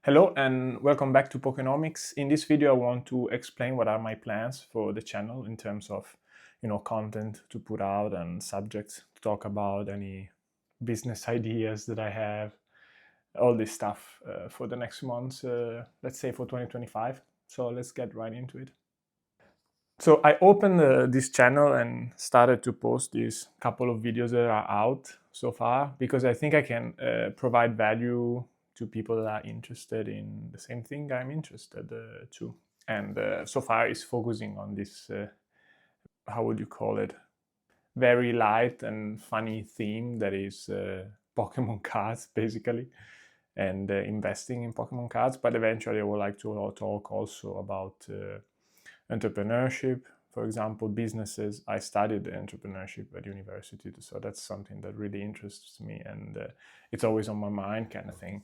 Hello and welcome back to Poké-nomics. In this video, I want to explain what are my plans for the channel in terms of, content to put out and subjects to talk about, any business ideas that I have, all this stuff for the next months, let's say for 2025. So let's get right into it. So I opened this channel and started to post these couple of videos that are out so far because I think I can provide value to people that are interested in the same thing I'm interested to. And so far it's focusing on this, how would you call it, very light and funny theme that is Pokemon cards basically, and investing in Pokemon cards. But eventually I would like to talk also about entrepreneurship, for example, businesses. I studied entrepreneurship at university, so that's something that really interests me, and it's always on my mind, kind of thing.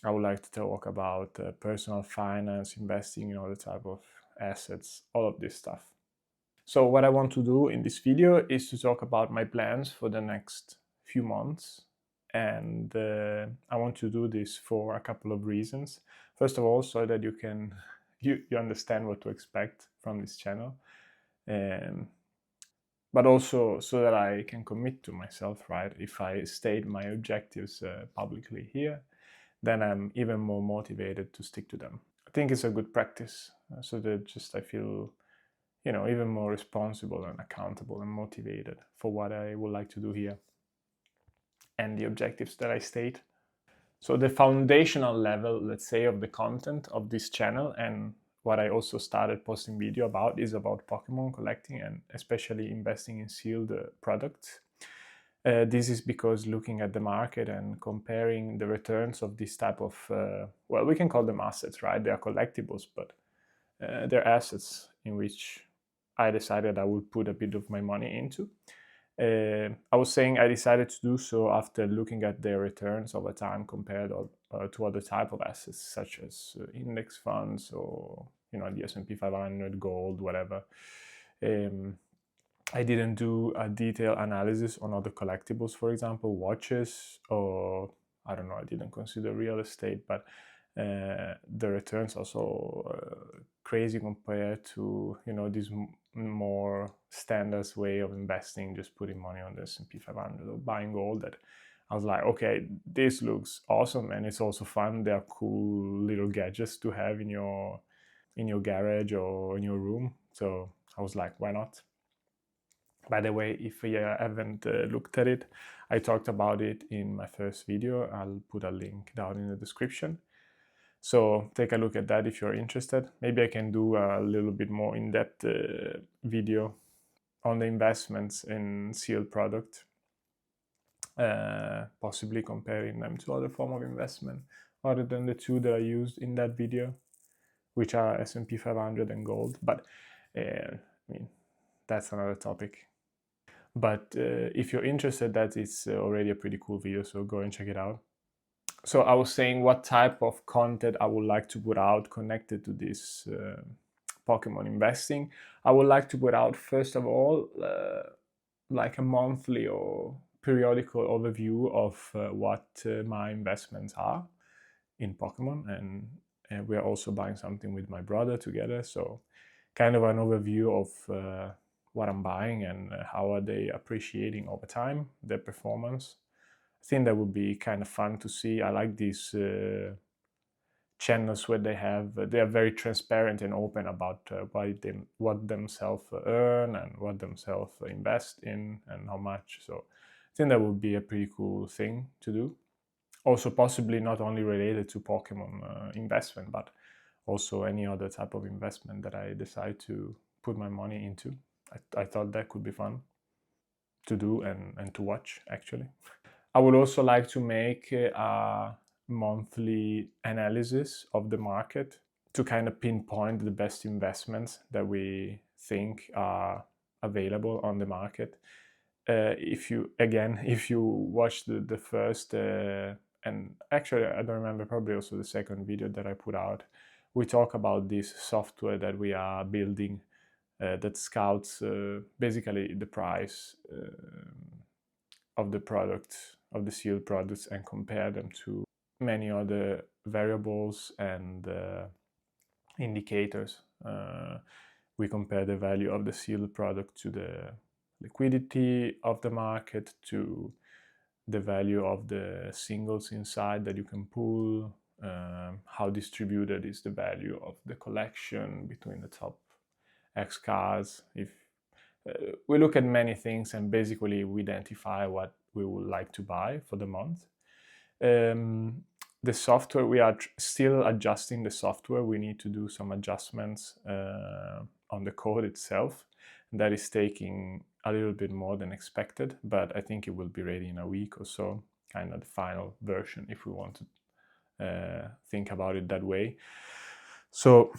I would like to talk about personal finance, investing in other type of assets, all of this stuff. So what I want to do in this video is to talk about my plans for the next few months, and I want to do this for a couple of reasons. First of all, so that you understand what to expect from this channel, but also so that I can commit to myself, right? If I state my objectives publicly here, then I'm even more motivated to stick to them. I think it's a good practice, so that just I feel, even more responsible and accountable and motivated for what I would like to do here and the objectives that I state. So the foundational level, let's say, of the content of this channel, and what I also started posting video about, is about Pokemon collecting and especially investing in sealed products. This is because looking at the market and comparing the returns of this type of, well, we can call them assets, right? They are collectibles, but they're assets in which I decided I would put a bit of my money into. I was saying I decided to do so after looking at their returns over time compared to other type of assets, such as index funds or the S&P 500, gold, whatever. I didn't do a detailed analysis on other collectibles, for example, watches, or I don't know, I didn't consider real estate, but the returns also crazy compared to this more standard way of investing, just putting money on the S&P 500 or buying gold. That I was like, okay, this looks awesome, and it's also fun. They are cool little gadgets to have in your garage or in your room. So I was like, why not? By the way, if you haven't looked at it, I talked about it in my first video. I'll put a link down in the description. So take a look at that if you're interested. Maybe I can do a little bit more in-depth video on the investments in sealed product, possibly comparing them to other form of investment other than the two that I used in that video, which are S&P 500 and gold. But that's another topic. But if you're interested, that is already a pretty cool video, so go and check it out. So I was saying what type of content I would like to put out connected to this Pokemon investing. I would like to put out, first of all, like a monthly or periodical overview of what my investments are in Pokemon, and we're also buying something with my brother together, so kind of an overview of what I'm buying and how are they appreciating over time, their performance. I think that would be kind of fun to see. I like these channels where they are very transparent and open about what themselves earn and what themselves invest in and how much. So I think that would be a pretty cool thing to do. Also possibly not only related to Pokemon investment, but also any other type of investment that I decide to put my money into. I thought that could be fun to do and to watch, actually. I would also like to make a monthly analysis of the market to kind of pinpoint the best investments that we think are available on the market. If you watch the first and actually I don't remember, probably also the second video that I put out, we talk about this software that we are building that scouts basically the price of the product, of the sealed products, and compare them to many other variables and indicators. We compare the value of the sealed product to the liquidity of the market, to the value of the singles inside that you can pull, how distributed is the value of the collection between the top X cards. If we look at many things, and basically we identify what we would like to buy for the month. The software, we are still adjusting the software. We need to do some adjustments on the code itself. That is taking a little bit more than expected, but I think it will be ready in a week or so, kind of the final version, if we want to think about it that way. So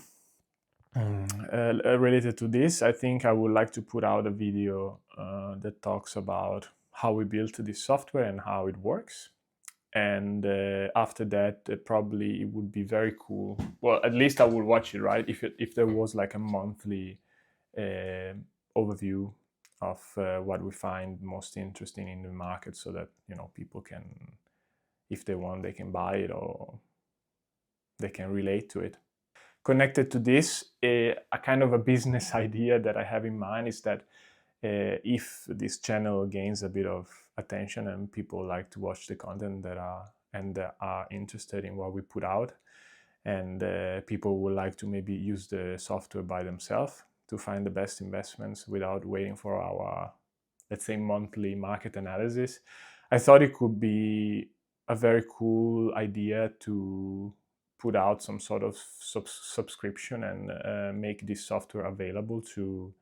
related to this, I think I would like to put out a video that talks about how we built this software and how it works. And after that, probably it would be very cool. Well, at least I would watch it, right? If there was like a monthly overview of what we find most interesting in the market, so that people can, if they want, they can buy it or they can relate to it. Connected to this, a kind of a business idea that I have in mind is that if this channel gains a bit of attention and people like to watch the content that are interested in what we put out, and people would like to maybe use the software by themselves to find the best investments without waiting for our, let's say, monthly market analysis, I thought it could be a very cool idea to put out some sort of subscription and make this software available to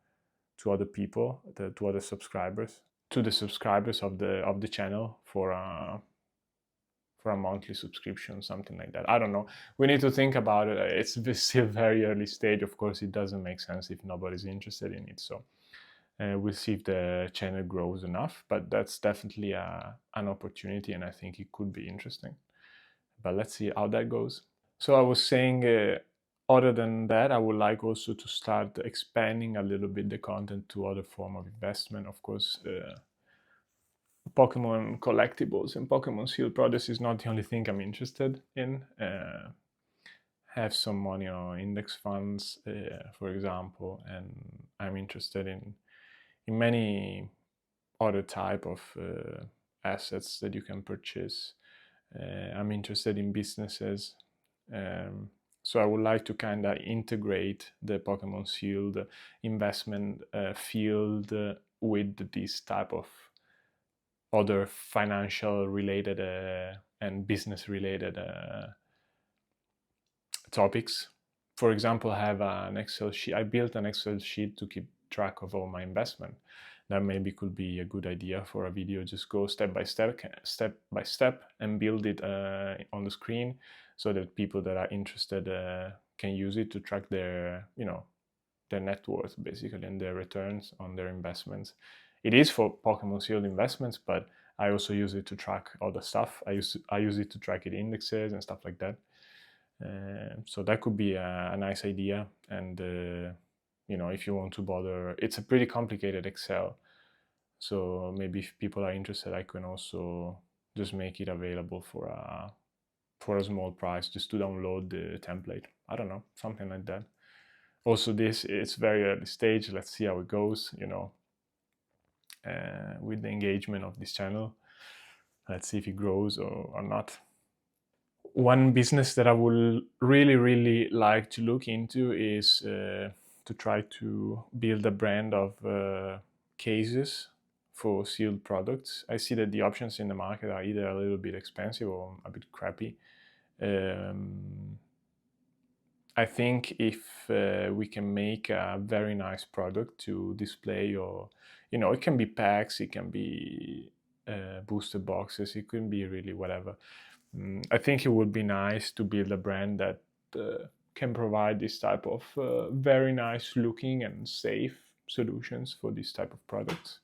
other people, to other subscribers, to the subscribers of the channel for a monthly subscription, something like that. I don't know. We need to think about it. It's still very early stage. Of course, it doesn't make sense if nobody's interested in it. So we'll see if the channel grows enough. But that's definitely an opportunity, and I think it could be interesting. But let's see how that goes. So I was saying, other than that, I would like also to start expanding a little bit the content to other form of investment. Of course, Pokemon collectibles and Pokemon sealed products is not the only thing I'm interested in. Have some money on index funds, for example, and I'm interested in many other type of assets that you can purchase. I'm interested in businesses. So I would like to kind of integrate the Pokemon sealed investment field with this type of other financial related and business related topics. For example, I have an Excel sheet. I built an Excel sheet to keep track of all my investment. That maybe could be a good idea for a video. Just go step by step, and build it on the screen, so that people that are interested can use it to track their, their net worth basically, and their returns on their investments. It is for Pokemon sealed investments, but I also use it to track other stuff. I use it to track it indexes and stuff like that. So that could be a nice idea. And if you want to bother, it's a pretty complicated Excel. So maybe if people are interested, I can also just make it available for a small price, just to download the template. I don't know, something like that. Also, it's very early stage. Let's see how it goes, with the engagement of this channel. Let's see if it grows or not. One business that I would really, really like to look into is to try to build a brand of cases for sealed products. I see that the options in the market are either a little bit expensive or a bit crappy. I think if we can make a very nice product to display, or it can be packs, it can be booster boxes, it can be really whatever. I think it would be nice to build a brand that can provide this type of very nice looking and safe solutions for this type of products.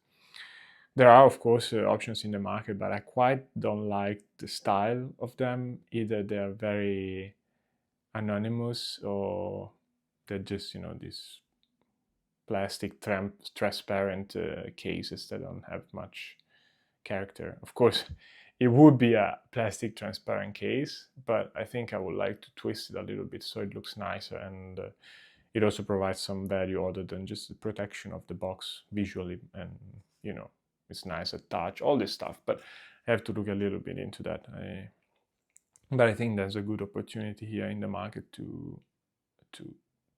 There are, of course, options in the market, but I quite don't like the style of them. Either they're very anonymous, or they're just, these plastic transparent cases that don't have much character. Of course, it would be a plastic transparent case, but I think I would like to twist it a little bit so it looks nicer, and it also provides some value other than just the protection of the box visually, and it's nice at touch, all this stuff. But I have to look a little bit into that. But I think there's a good opportunity here in the market to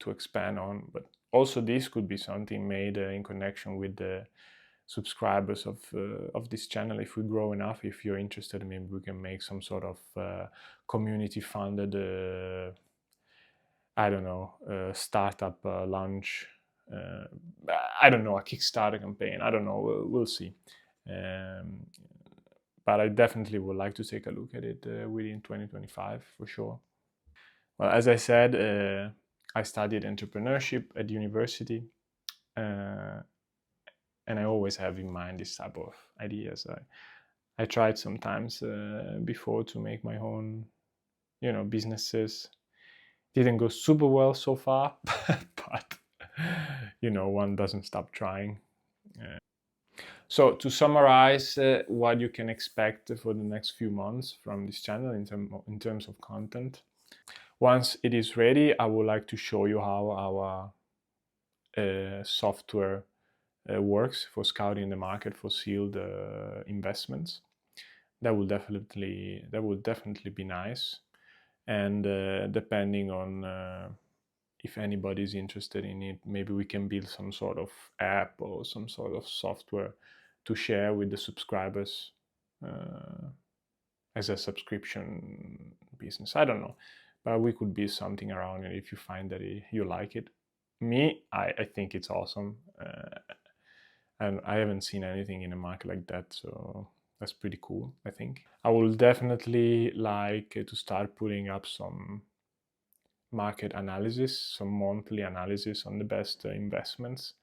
expand on. But also this could be something made in connection with the subscribers of this channel. If we grow enough, if you're interested, maybe we can make some sort of community funded I don't know, startup launch. I don't know, a Kickstarter campaign. I don't know. We'll see. But I definitely would like to take a look at it within 2025 for sure. Well, as I said, I studied entrepreneurship at university, and I always have in mind this type of ideas. I tried sometimes before to make my own, businesses. Didn't go super well so far, but one doesn't stop trying. So to summarize what you can expect for the next few months from this channel in terms of content. Once it is ready, I would like to show you how our software works for scouting the market for sealed investments. That will definitely be nice. And depending on if anybody's interested in it, maybe we can build some sort of app or some sort of software to share with the subscribers as a subscription business. I don't know, but we could build something around it if you find that you like it. Me, I think it's awesome, and I haven't seen anything in a market like that, so that's pretty cool, I think. I will definitely like to start putting up some market analysis, some monthly analysis on the best investments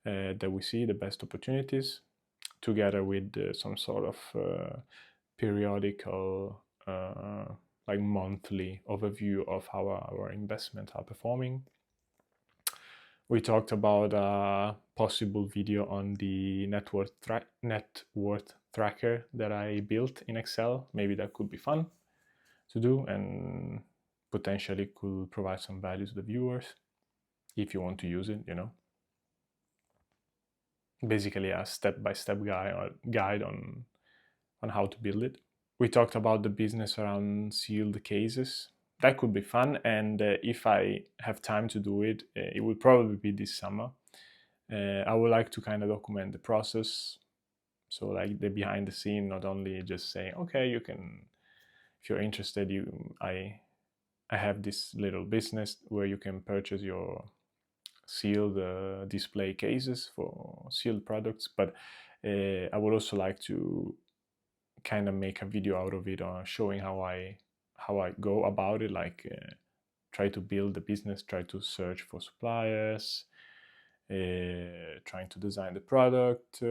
that we see, the best opportunities, together with some sort of periodical, like monthly overview of how our investments are performing. We talked about a possible video on the net worth tracker that I built in Excel. Maybe that could be fun to do and potentially could provide some value to the viewers if you want to use it, Basically a step-by-step guide on how to build it. We talked about the business around sealed cases. That could be fun, and if I have time to do it, it will probably be this summer. I would like to kind of document the process, so like the behind the scene, not only just saying, okay, you can, if you're interested, I have this little business where you can purchase your sealed display cases for sealed products, but I would also like to kind of make a video out of it, showing how I go about it, like try to build the business, try to search for suppliers, trying to design the product,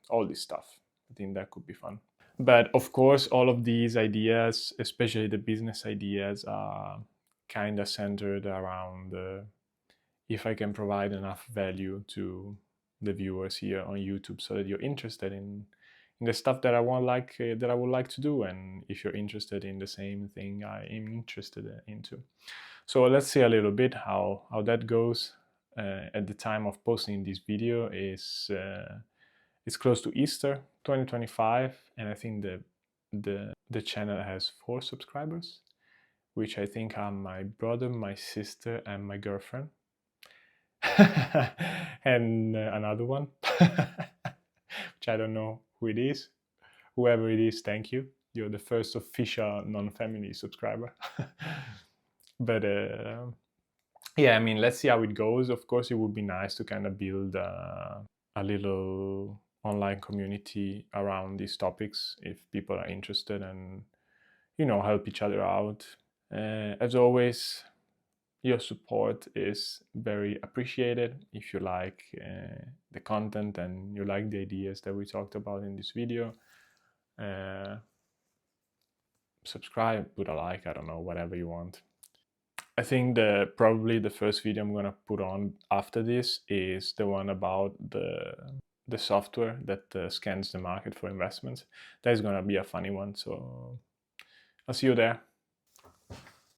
all this stuff. I think that could be fun. But of course, all of these ideas, especially the business ideas, are kind of centered around if I can provide enough value to the viewers here on YouTube so that you're interested in the stuff that I would like to do, and if you're interested in the same thing I am interested into. So let's see a little bit how that goes. At the time of posting this video is it's close to Easter 2025, and I think the channel has 4 subscribers, which I think are my brother, my sister, and my girlfriend. And another one, which I don't know who it is. Whoever it is, thank you. You're the first official non-family subscriber. But yeah, I mean, let's see how it goes. Of course, it would be nice to kind of build a little online community around these topics if people are interested, and help each other out. As always, your support is very appreciated. If you like the content and you like the ideas that we talked about in this video, subscribe, put a like, I don't know, whatever you want. I think probably the first video I'm gonna put on after this is the one about the the software that scans the market for investments. That is going to be a funny one. So I'll see you there.